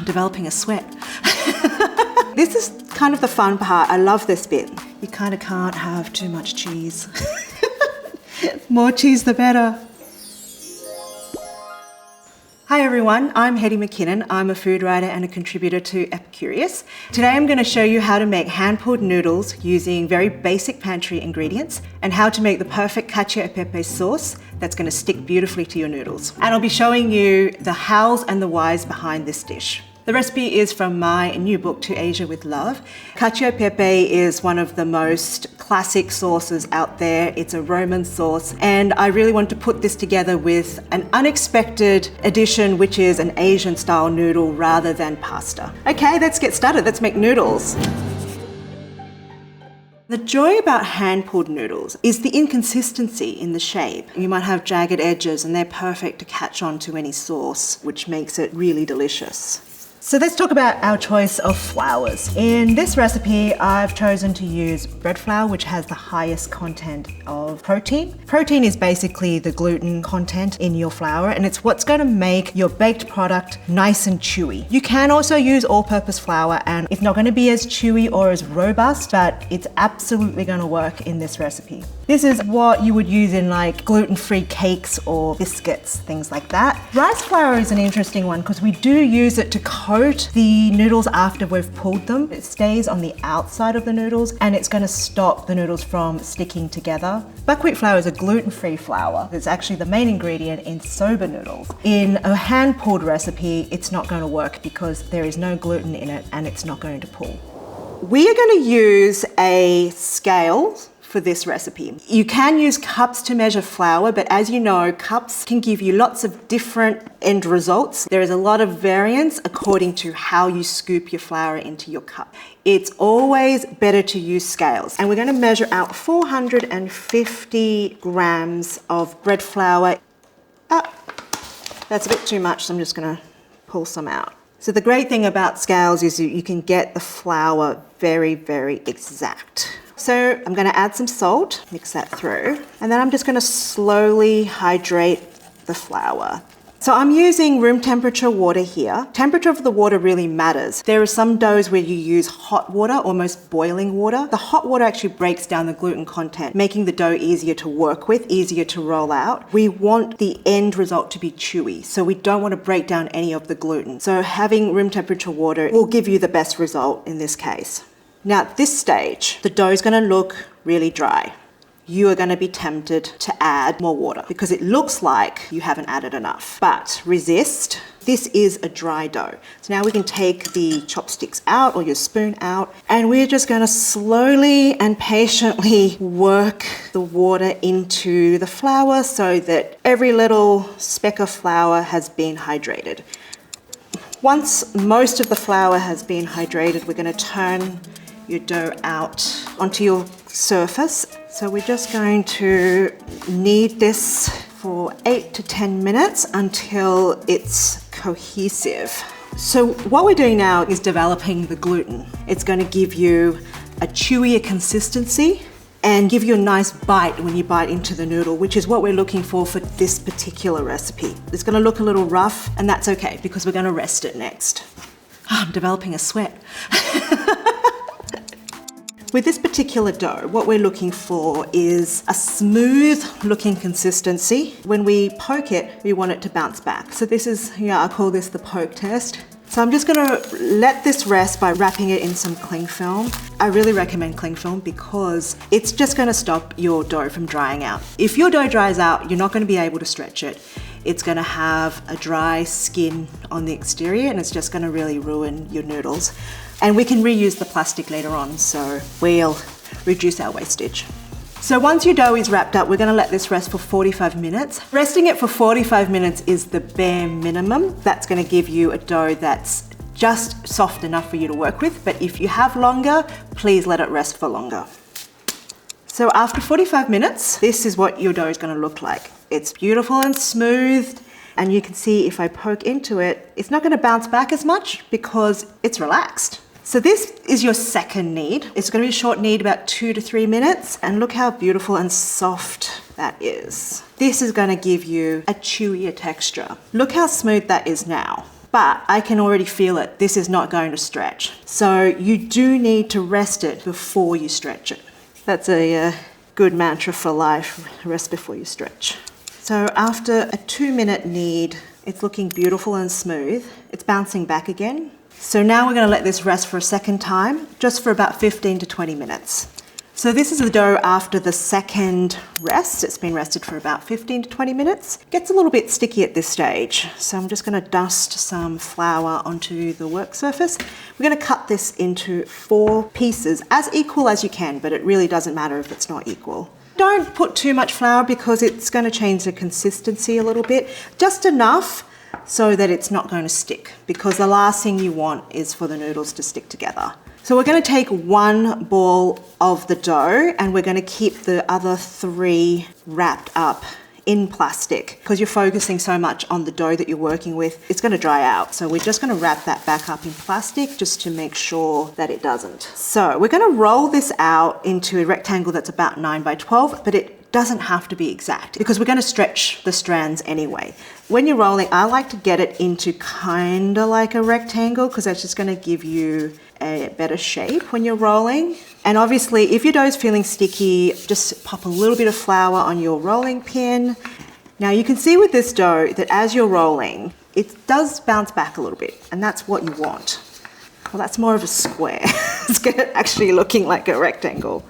I'm developing a sweat. This is kind of the fun part. I love this bit. You kind of can't have too much cheese. More cheese the better. Hi everyone, I'm Hetty McKinnon. I'm a food writer and a contributor to Epicurious. Today I'm going to show you how to make hand-pulled noodles using very basic pantry ingredients and how to make the perfect cacio e pepe sauce that's going to stick beautifully to your noodles. And I'll be showing you the hows and the whys behind this dish. The recipe is from my new book, To Asia with Love. Cacio e pepe is one of the most classic sauces out there. It's a Roman sauce, and I really want to put this together with an unexpected addition, which is an Asian style noodle rather than pasta. Okay, let's get started. Let's make noodles. The joy about hand-pulled noodles is the inconsistency in the shape. You might have jagged edges and they're perfect to catch on to any sauce, which makes it really delicious. So let's talk about our choice of flours. In this recipe, I've chosen to use bread flour, which has the highest content of protein. Protein is basically the gluten content in your flour, and it's what's going to make your baked product nice and chewy. You can also use all-purpose flour, and it's not going to be as chewy or as robust, but it's absolutely going to work in this recipe. This is what you would use in like gluten-free cakes or biscuits, things like that. Rice flour is an interesting one because we do use it to coat the noodles after we've pulled them. It stays on the outside of the noodles and it's going to stop the noodles from sticking together. Buckwheat flour is a gluten-free flour. It's actually the main ingredient in soba noodles. In a hand-pulled recipe, it's not going to work because there is no gluten in it and it's not going to pull. We are going to use a scale for this recipe. You can use cups to measure flour, but as you know, cups can give you lots of different end results. There is a lot of variance according to how you scoop your flour into your cup. It's always better to use scales. And we're going to measure out 450 grams of bread flour. That's a bit too much, so I'm just going to pull some out. So the great thing about scales is you can get the flour very, very exact. So I'm going to add some salt, mix that through, and then I'm just going to slowly hydrate the flour. So I'm using room temperature water here. Temperature of the water really matters. There are some doughs where you use hot water, almost boiling water. The hot water actually breaks down the gluten content, making the dough easier to work with, easier to roll out. We want the end result to be chewy, so we don't want to break down any of the gluten. So having room temperature water will give you the best result in this case. Now at this stage, the dough is going to look really dry. You are going to be tempted to add more water because it looks like you haven't added enough. But resist. This is a dry dough. So now we can take the chopsticks out or your spoon out, and we're just going to slowly and patiently work the water into the flour so that every little speck of flour has been hydrated. Once most of the flour has been hydrated, we're going to turn your dough out onto your surface. So we're just going to knead this for 8 to 10 minutes until it's cohesive. So what we're doing now is developing the gluten. It's going to give you a chewier consistency and give you a nice bite when you bite into the noodle, which is what we're looking for this particular recipe. It's going to look a little rough, and that's okay because we're going to rest it next. I'm developing a sweat. With this particular dough, what we're looking for is a smooth looking consistency. When we poke it, we want it to bounce back. So this is, I call this the poke test. So I'm just gonna let this rest by wrapping it in some cling film. I really recommend cling film because it's just gonna stop your dough from drying out. If your dough dries out, you're not gonna be able to stretch it. It's gonna have a dry skin on the exterior and it's just gonna really ruin your noodles. And we can reuse the plastic later on, so we'll reduce our wastage. So once your dough is wrapped up, we're gonna let this rest for 45 minutes. Resting it for 45 minutes is the bare minimum. That's gonna give you a dough that's just soft enough for you to work with, but if you have longer, please let it rest for longer. So after 45 minutes, this is what your dough is gonna look like. It's beautiful and smooth, and you can see if I poke into it, it's not gonna bounce back as much because it's relaxed. So this is your second knead. It's going to be a short knead, about 2 to 3 minutes. And look how beautiful and soft that is. This is going to give you a chewier texture. Look how smooth that is now. but I can already feel it. This is not going to stretch. So you do need to rest it before you stretch it. That's a good mantra for life, rest before you stretch. So after a 2-minute knead, it's looking beautiful and smooth. It's bouncing back again. So now we're going to let this rest for a second time, just for about 15 to 20 minutes. So this is the dough after the second rest. It's been rested for about 15 to 20 minutes. Gets a little bit sticky at this stage. So I'm just going to dust some flour onto the work surface. We're going to cut this into 4 pieces, as equal as you can, but it really doesn't matter if it's not equal. Don't put too much flour because it's going to change the consistency a little bit. Just enough so that it's not going to stick, because the last thing you want is for the noodles to stick together. So we're going to take 1 ball of the dough and we're going to keep the other 3 wrapped up in plastic, because you're focusing so much on the dough that you're working with. It's going to dry out. So we're just going to wrap that back up in plastic just to make sure that it doesn't. So we're going to roll this out into a rectangle that's about 9 by 12, but it doesn't have to be exact because we're going to stretch the strands anyway. When you're rolling, I like to get it into kind of like a rectangle because that's just going to give you a better shape when you're rolling. And obviously, if your dough is feeling sticky, just pop a little bit of flour on your rolling pin. Now you can see with this dough that as you're rolling, it does bounce back a little bit, and that's what you want. Well, that's more of a square. It's actually looking like a rectangle.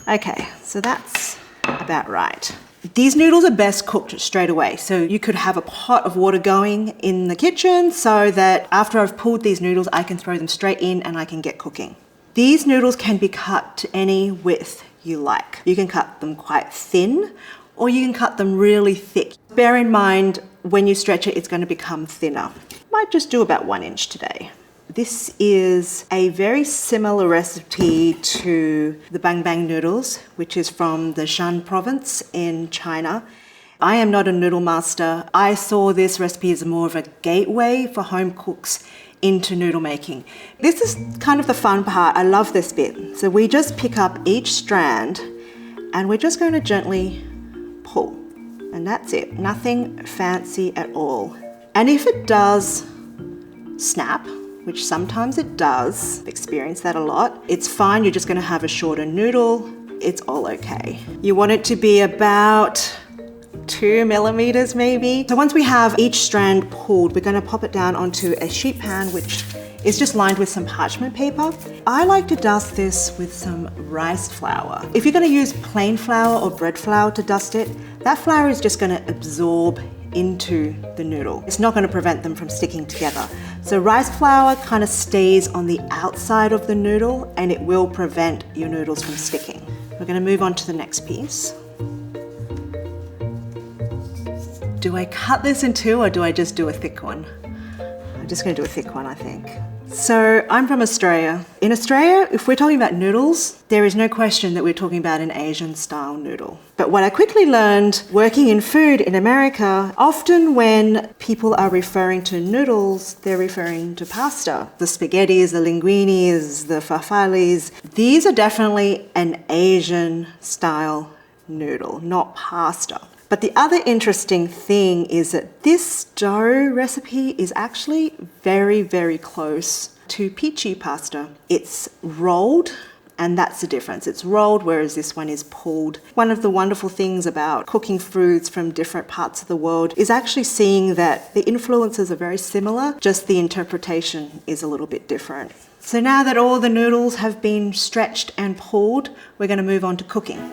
Okay, so that's about right. These noodles are best cooked straight away. So you could have a pot of water going in the kitchen so that after I've pulled these noodles, I can throw them straight in and I can get cooking. These noodles can be cut to any width you like. You can cut them quite thin or you can cut them really thick. Bear in mind, when you stretch it, it's going to become thinner. Might just do about 1 inch today. This is a very similar recipe to the bang bang noodles, which is from the Shan province in China. I am not a noodle master. I saw this recipe as more of a gateway for home cooks into noodle making. This is kind of the fun part. I love this bit. So we just pick up each strand and we're just going to gently pull. And that's it. Nothing fancy at all. And if it does snap, which sometimes it does, I've experienced that a lot, it's fine. You're just going to have a shorter noodle. It's all okay. You want it to be about 2 millimeters maybe. So once we have each strand pulled, we're going to pop it down onto a sheet pan, which is just lined with some parchment paper. I like to dust this with some rice flour. If you're going to use plain flour or bread flour to dust it, that flour is just going to absorb into the noodle. It's not going to prevent them from sticking together. So rice flour kind of stays on the outside of the noodle and it will prevent your noodles from sticking. We're going to move on to the next piece. Do I cut this in 2 or do I just do a thick one? I'm just going to do a thick one, I think. So I'm from Australia. In Australia, if we're talking about noodles, there is no question that we're talking about an Asian style noodle. But what I quickly learned working in food in America, often when people are referring to noodles, they're referring to pasta. The spaghettis, the linguinis, the farfallis. These are definitely an Asian style noodle, not pasta. But the other interesting thing is that this dough recipe is actually very, very close to peachy pasta. It's rolled, and that's the difference. It's rolled, whereas this one is pulled. One of the wonderful things about cooking foods from different parts of the world is actually seeing that the influences are very similar, just the interpretation is a little bit different. So now that all the noodles have been stretched and pulled, we're going to move on to cooking.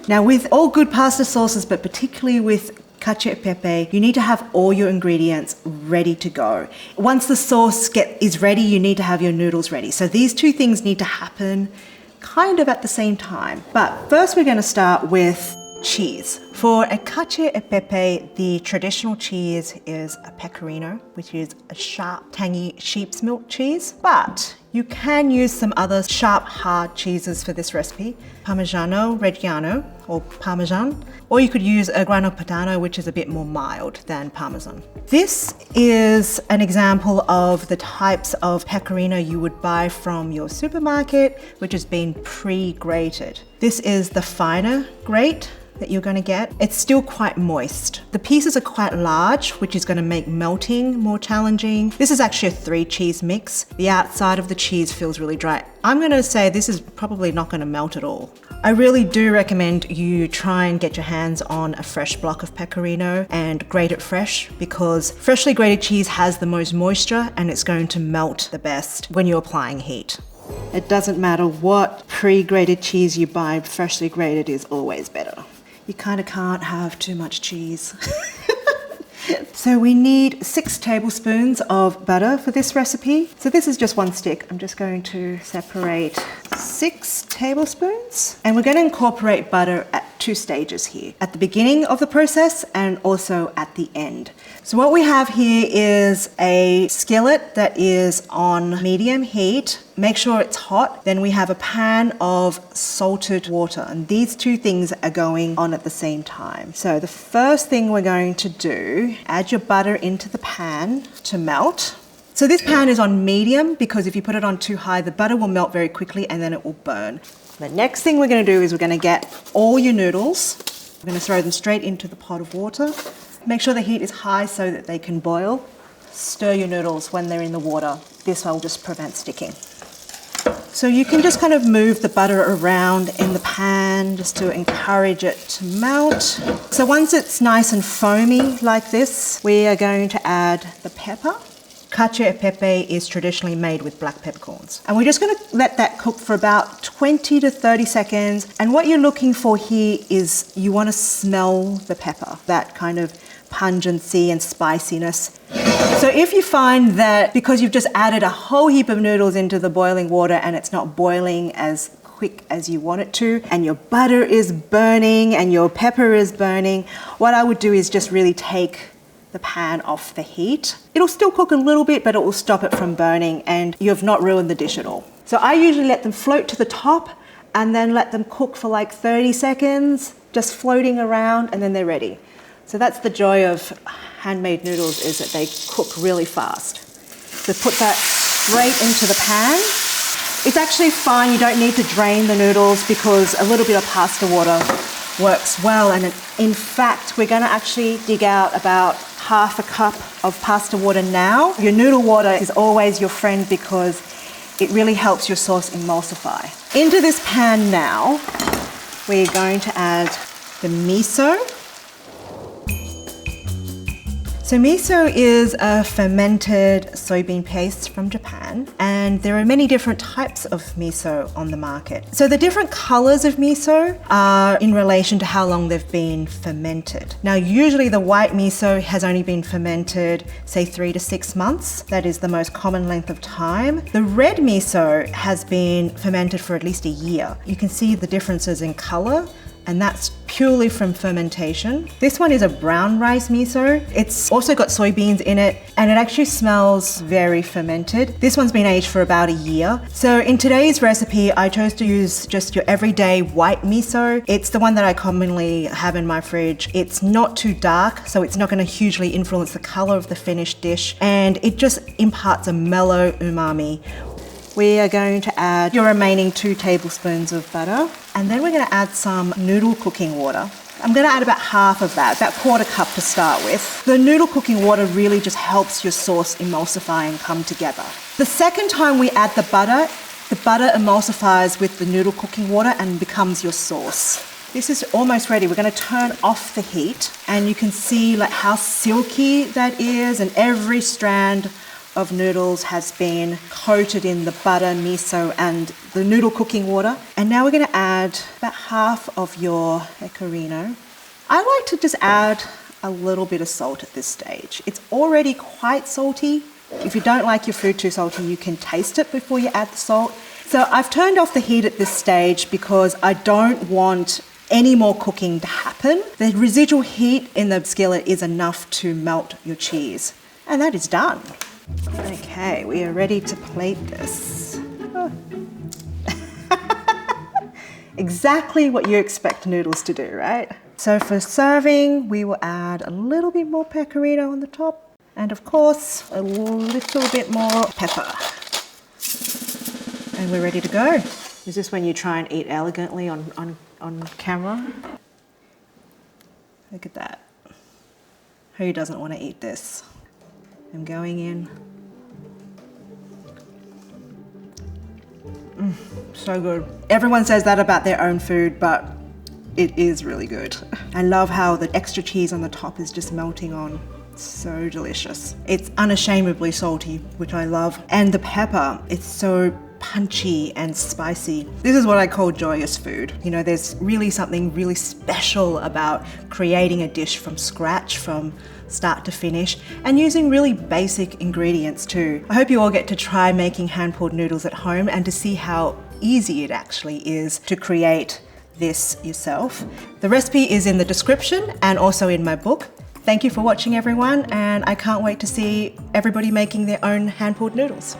Now with all good pasta sauces, but particularly with cacio e pepe, you need to have all your ingredients ready to go. Once the sauce is ready, you need to have your noodles ready. So these 2 things need to happen kind of at the same time. But first we're going to start with cheese. For a cacio e pepe, the traditional cheese is a pecorino, which is a sharp, tangy sheep's milk cheese. But you can use some other sharp, hard cheeses for this recipe. Parmigiano Reggiano, or Parmesan. Or you could use a Grana Padano, which is a bit more mild than Parmesan. This is an example of the types of pecorino you would buy from your supermarket, which has been pre-grated. This is the finer grate that you're going to get. yet, it's still quite moist. The pieces are quite large, which is going to make melting more challenging. This is actually a 3 cheese mix. The outside of the cheese feels really dry. I'm going to say this is probably not going to melt at all. I really do recommend you try and get your hands on a fresh block of pecorino and grate it fresh, because freshly grated cheese has the most moisture and it's going to melt the best when you're applying heat. It doesn't matter what pre-grated cheese you buy, freshly grated is always better. You kind of can't have too much cheese. So we need 6 tablespoons of butter for this recipe. So this is just 1 stick. I'm just going to separate 6 tablespoons. And we're going to incorporate butter at 2 stages here. At the beginning of the process and also at the end. So what we have here is a skillet that is on medium heat. Make sure it's hot. Then we have a pan of salted water, and these 2 things are going on at the same time. So the first thing we're going to do, add your butter into the pan to melt. So this pan is on medium because if you put it on too high, the butter will melt very quickly and then it will burn. The next thing we're going to do is we're going to get all your noodles. We're going to throw them straight into the pot of water. Make sure the heat is high so that they can boil. Stir your noodles when they're in the water. This will just prevent sticking. So you can just kind of move the butter around in the pan just to encourage it to melt. So once it's nice and foamy like this, we are going to add the pepper. Cacio e pepe is traditionally made with black peppercorns. And we're just going to let that cook for about 20 to 30 seconds. And what you're looking for here is you want to smell the pepper, that kind of pungency and spiciness. So if you find that because you've just added a whole heap of noodles into the boiling water and it's not boiling as quick as you want it to, and your butter is burning and your pepper is burning, what I would do is just really take the pan off the heat. It'll still cook a little bit, but it will stop it from burning and you've not ruined the dish at all. So I usually let them float to the top and then let them cook for like 30 seconds, just floating around, and then they're ready. So that's the joy of handmade noodles, is that they cook really fast. So put that straight into the pan. It's actually fine, you don't need to drain the noodles because a little bit of pasta water works well. And in fact, we're gonna actually dig out about half a cup of pasta water now. Your noodle water is always your friend because it really helps your sauce emulsify. Into this pan now, we're going to add the miso. So miso is a fermented soybean paste from Japan, and there are many different types of miso on the market. So the different colors of miso are in relation to how long they've been fermented. Now, usually the white miso has only been fermented, say 3 to 6 months. That is the most common length of time. The red miso has been fermented for at least a year. You can see the differences in color, and that's purely from fermentation. This one is a brown rice miso. It's also got soybeans in it, and it actually smells very fermented. This one's been aged for about a year. So in today's recipe, I chose to use just your everyday white miso. It's the one that I commonly have in my fridge. It's not too dark, so it's not going to hugely influence the color of the finished dish, and it just imparts a mellow umami. We are going to add your remaining 2 tablespoons of butter, and then we're going to add some noodle cooking water. I'm going to add about half of that, about 1/4 cup to start with. The noodle cooking water really just helps your sauce emulsify and come together. The second time we add the butter emulsifies with the noodle cooking water and becomes your sauce. This is almost ready. We're going to turn off the heat, and you can see like how silky that is, and every strand of noodles has been coated in the butter, miso, and the noodle cooking water. And now we're going to add about half of your pecorino. I like to just add a little bit of salt at this stage. It's already quite salty. If you don't like your food too salty, you can taste it before you add the salt. So I've turned off the heat at this stage because I don't want any more cooking to happen. The residual heat in the skillet is enough to melt your cheese. And that is done. Okay, we are ready to plate this. Oh. Exactly what you expect noodles to do, right? So for serving, we will add a little bit more pecorino on the top, and of course, a little bit more pepper. And we're ready to go. Is this when you try and eat elegantly on camera? Look at that. Who doesn't want to eat this? I'm going in. So good. Everyone says that about their own food, but it is really good. I love how the extra cheese on the top is just melting on. So delicious. It's unashamedly salty, which I love. And the pepper, it's so punchy and spicy. This is what I call joyous food. You know, there's really something really special about creating a dish from scratch, from start to finish, and using really basic ingredients too. I hope you all get to try making hand-pulled noodles at home and to see how easy it actually is to create this yourself. The recipe is in the description and also in my book. Thank you for watching, everyone, and I can't wait to see everybody making their own hand-pulled noodles.